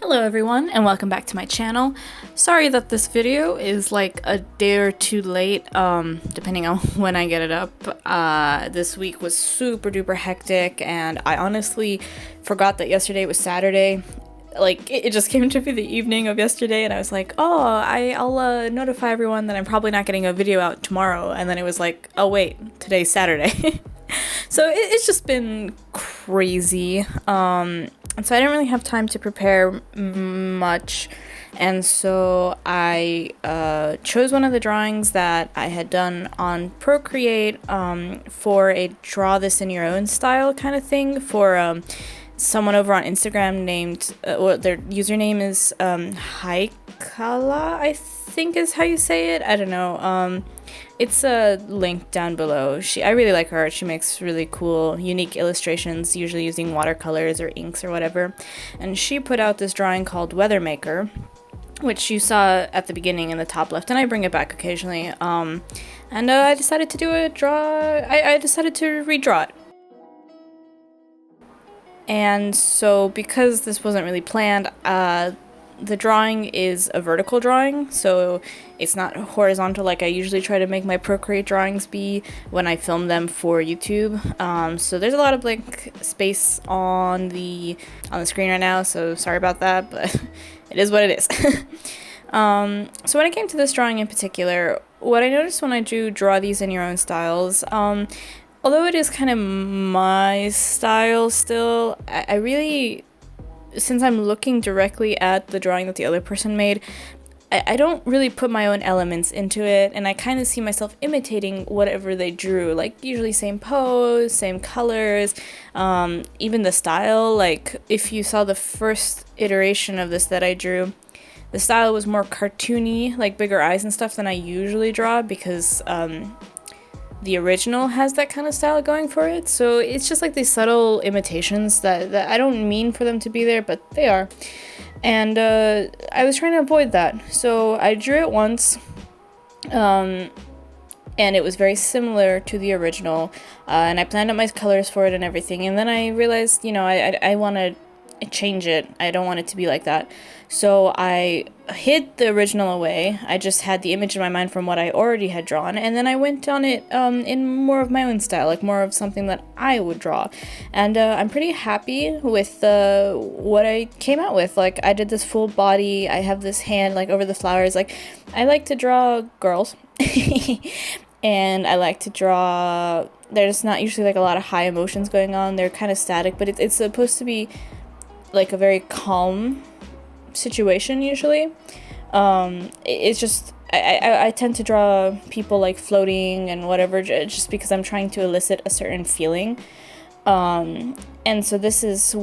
Hello everyone and welcome back to my channel. Sorry that this video is like a day or two late, depending on when I get it up. This week was super duper hectic and I honestly forgot that yesterday was Saturday. Like, it just came to be the evening of yesterday and I was like, oh, I'll notify everyone that I'm probably not getting a video out tomorrow, and then it was like, oh wait, today's Saturday. So it's just been crazy. And so I didn't really have time to prepare much, and so I chose one of the drawings that I had done on Procreate for a draw this in your own style kind of thing for someone over on Instagram named, their username is Heikala, I think is how you say it. I don't know. It's a link down below. I really like her art. She makes really cool, unique illustrations, usually using watercolors or inks or whatever. And she put out this drawing called Weather Maker, which you saw at the beginning in the top left, and I bring it back occasionally. I decided to do a draw. I decided to redraw it. And so because this wasn't really planned, the drawing is a vertical drawing, so it's not horizontal like I usually try to make my Procreate drawings be when I film them for YouTube. So there's a lot of blank space on the screen right now, so sorry about that, but it is what it is. So when it came to this drawing in particular, what I noticed when I do draw these in your own styles, although it is kind of my style still, I really, since I'm looking directly at the drawing that the other person made, I don't really put my own elements into it, and I kind of see myself imitating whatever they drew, like usually same pose, same colors, even the style. Like if you saw the first iteration of this that I drew, the style was more cartoony, like bigger eyes and stuff than I usually draw, because the original has that kind of style going for it. So it's just like these subtle imitations that I don't mean for them to be there, but they are. And I was trying to avoid that. So I drew it once, and it was very similar to the original, and I planned out my colors for it and everything. And then I realized, I want to change it. I don't want it to be like that. So I hid the original away. I just had the image in my mind from what I already had drawn, and then I went on it in more of my own style, like more of something that I would draw. And I'm pretty happy with what I came out with. Like, I did this full body, I have this hand like over the flowers. Like, I like to draw girls and I like to draw, there's not usually like a lot of high emotions going on. They're kind of static, but it's supposed to be like a very calm situation usually. It's just I tend to draw people like floating and whatever, just because I'm trying to elicit a certain feeling, and so this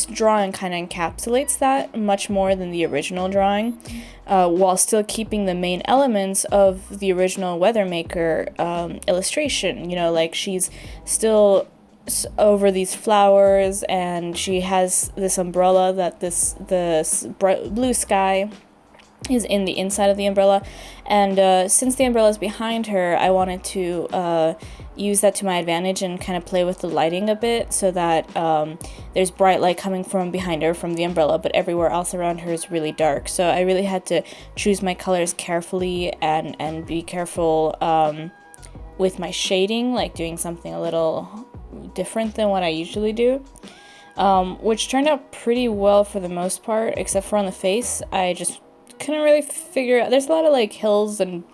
drawing kind of encapsulates that much more than the original drawing, while still keeping the main elements of the original Weather Maker illustration. Like she's still over these flowers, and she has this umbrella that the blue sky is in the inside of the umbrella, and since the umbrella is behind her, I wanted to use that to my advantage and kind of play with the lighting a bit, so that there's bright light coming from behind her from the umbrella, but everywhere else around her is really dark. So I really had to choose my colors carefully and be careful with my shading, like doing something a little different than what I usually do, which turned out pretty well for the most part, except for on the face. I just couldn't really figure out, there's a lot of like hills and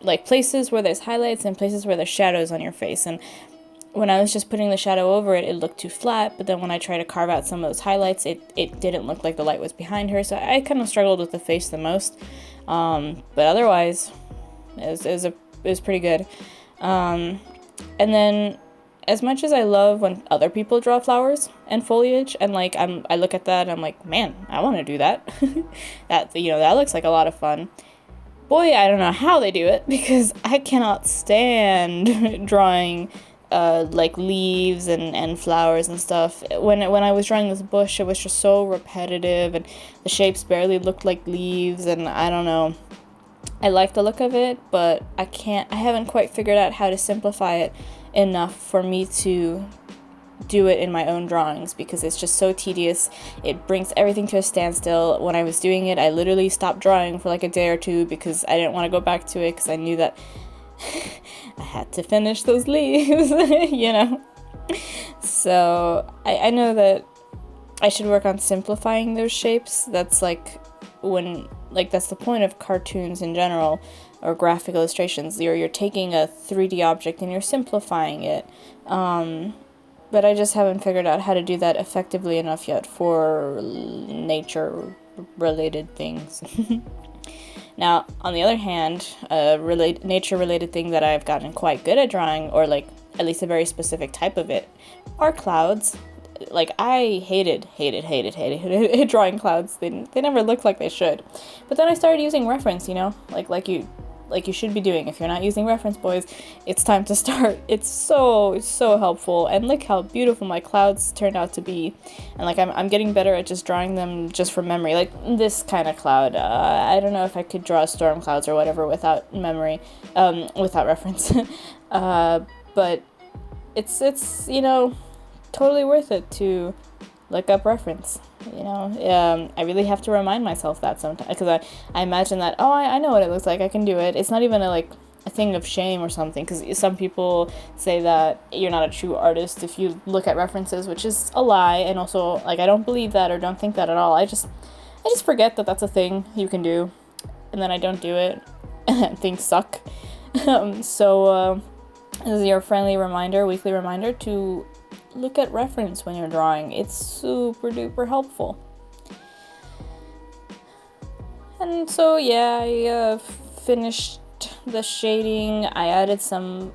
like places where there's highlights and places where there's shadows on your face, and when I was just putting the shadow over it, it looked too flat. But then when I tried to carve out some of those highlights, it didn't look like the light was behind her, so I kind of struggled with the face the most, but otherwise it was pretty good. And then, as much as I love when other people draw flowers and foliage, and like I look at that and I'm like, man, I want to do that. That looks like a lot of fun. Boy, I don't know how they do it, because I cannot stand drawing like leaves and flowers and stuff. When I was drawing this bush, it was just so repetitive, and the shapes barely looked like leaves, and I don't know. I like the look of it, but I haven't quite figured out how to simplify it enough for me to do it in my own drawings because it's just so tedious. It brings everything to a standstill. When I was doing it, I literally stopped drawing for like a day or two because I didn't want to go back to it because I knew that I had to finish those leaves, you know? So I know that I should work on simplifying those shapes. That's like that's the point of cartoons in general, or graphic illustrations. You're taking a 3D object and you're simplifying it. But I just haven't figured out how to do that effectively enough yet for nature-related things. Now, on the other hand, a nature-related thing that I've gotten quite good at drawing, or like at least a very specific type of it, are clouds. Like, I hated drawing clouds. They never looked like they should. But then I started using reference, you know, like you should be doing. If you're not using reference, boys, it's time to start. It's so helpful, and look how beautiful my clouds turned out to be. And like I'm getting better at just drawing them just from memory. Like this kind of cloud, I don't know if I could draw storm clouds or whatever without memory, without reference. But it's you know, totally worth it to look up reference, you know. I really have to remind myself that sometimes, because I imagine that, oh, I know what it looks like, I can do it. It's not even a thing of shame or something, because some people say that you're not a true artist if you look at references, which is a lie, and also, like, I don't believe that or don't think that at all. I just forget that that's a thing you can do, and then I don't do it, and then things suck. So this is your friendly reminder, weekly reminder to look at reference when you're drawing. It's super duper helpful. And so yeah, I finished the shading. I added some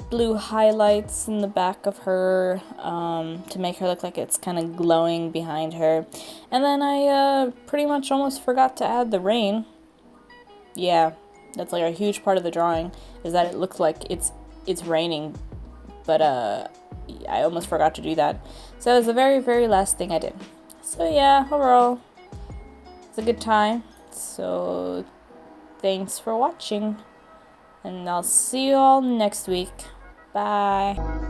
blue highlights in the back of her to make her look like it's kind of glowing behind her. And then I pretty much almost forgot to add the rain. Yeah, that's like a huge part of the drawing, is that it looks like it's raining, but I almost forgot to do that. So it was the very, very last thing I did. So yeah, overall, it's a good time. So thanks for watching, and I'll see you all next week. Bye.